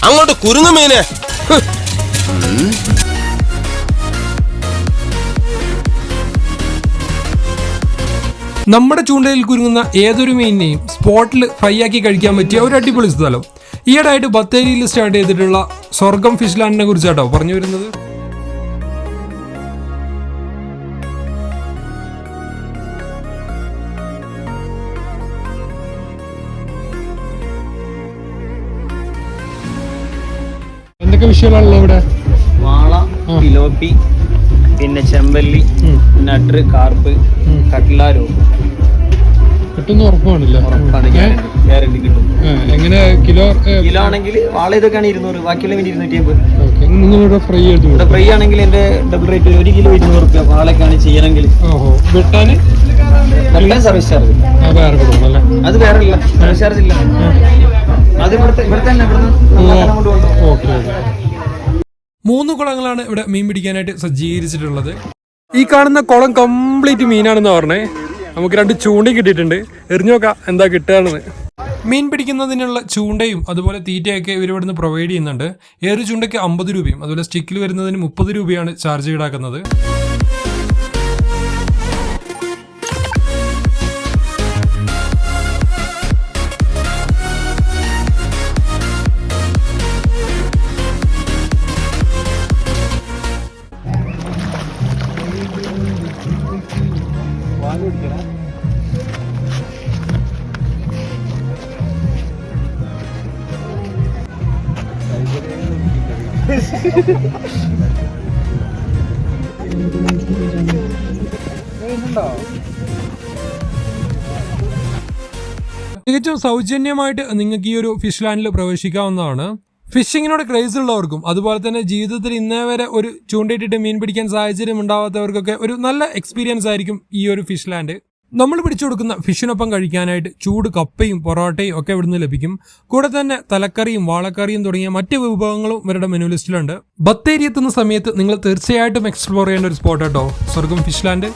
അങ്ങോട്ട് കുരുങ്ങു മീനെ. നമ്മുടെ ചൂണ്ടയിൽ കുരുങ്ങുന്ന ഏതൊരു മീനിനെയും സ്പോട്ടിൽ ഫ്രൈ ആക്കി കഴിക്കാൻ പറ്റിയ ഒരു അടിപൊളി സ്ഥലം. ഈയിടെയായിട്ട് ബത്തേരിയിൽ സ്റ്റാർട്ട് ചെയ്തിട്ടുള്ള സ്വർഗം ഫിഷ് ലാൻഡിനെ കുറിച്ചാട്ടോ പറഞ്ഞു വരുന്നത്. എന്തൊക്കെ വിഷയമാണല്ലോ ഇവിടെ? വാള, പിലോപ്പി, പിന്നെ ചെമ്പല്ലി, നട്ടർ, കാർപ്പ്, കട്ട്ലാരോ കിട്ടുന്ന ഉറപ്പാണില്ല. ഗ്യാരണ്ടി കിട്ടും. എങ്ങനെ കിലോ ആണെങ്കിൽ വാള ഇതൊക്കെയാണ് 200, ബാക്കിയുള്ള മീൻ 250. നിങ്ങളിവിടെ ഫ്രൈ ചെയ്തു? ഇവിടെ ഫ്രൈ ആണെങ്കിൽ എന്റെ ഡബിൾ റേറ്റ് 1 കിലോ 200 റുപ്യ. വാളൊക്കെയാണ് ചെയ്യണമെങ്കിൽ വെട്ടാന് നല്ല സർവീസ് ചാർജ് വേറെ കൊടുക്കണം അല്ലേ? അത് വേറെ ഇല്ല, സർവീസ് ചാർജ് ഇല്ല. അത് ഇവിടെ തന്നെ 3 കുളങ്ങളാണ് ഇവിടെ മീൻ പിടിക്കാനായിട്ട് സജ്ജീകരിച്ചിട്ടുള്ളത്. ഈ കാണുന്ന കുളം കംപ്ലീറ്റ് മീനാണെന്ന് പറഞ്ഞേ. നമുക്ക് 2 ചൂണ്ടയും കിട്ടിയിട്ടുണ്ട്. എറിഞ്ഞു നോക്കാം എന്താ കിട്ടുകയാണെന്ന്. മീൻ പിടിക്കുന്നതിനുള്ള ചൂണ്ടയും അതുപോലെ തീറ്റയൊക്കെ ഇവർ ഇവിടുന്ന് പ്രൊവൈഡ് ചെയ്യുന്നുണ്ട്. ഏറ് ചൂണ്ടയ്ക്ക് 50 രൂപയും അതുപോലെ സ്റ്റിക്കിൽ വരുന്നതിന് 30 രൂപയാണ് ചാർജ് ഈടാക്കുന്നത്. തികച്ചും സൗജന്യമായിട്ട് നിങ്ങൾക്ക് ഈ ഒരു ഫിഷ് ലാൻഡിൽ പ്രവേശിക്കാവുന്നതാണ്. ഫിഷിങ്ങിനോട് ക്രേസ് ഉള്ളവർക്കും അതുപോലെ തന്നെ ജീവിതത്തിൽ ഇന്നേ വരെ ഒരു ചൂണ്ടയിട്ടിട്ട് മീൻ പിടിക്കാൻ സാഹചര്യം ഉണ്ടാവാത്തവർക്കൊക്കെ ഒരു നല്ല എക്സ്പീരിയൻസ് ആയിരിക്കും ഈ ഒരു ഫിഷ് ലാൻഡ്. നമ്മൾ പിടിച്ചു കൊടുക്കുന്ന ഫിഷിനൊപ്പം കഴിക്കാനായിട്ട് ചൂട് കപ്പയും പൊറോട്ടയും ഒക്കെ ഇവിടുന്ന് ലഭിക്കും. കൂടെ തന്നെ തലക്കറിയും വാളക്കറിയും തുടങ്ങിയ മറ്റ് വിഭവങ്ങളും ഇവരുടെ മെനു ലിസ്റ്റിലുണ്ട്. ബത്തേരി എത്തുന്ന സമയത്ത് നിങ്ങൾ തീർച്ചയായിട്ടും എക്സ്പ്ലോർ ചെയ്യേണ്ട ഒരു സ്പോട്ട് കേട്ടോ സ്വർഗം ഫിഷ് ലാൻഡ്.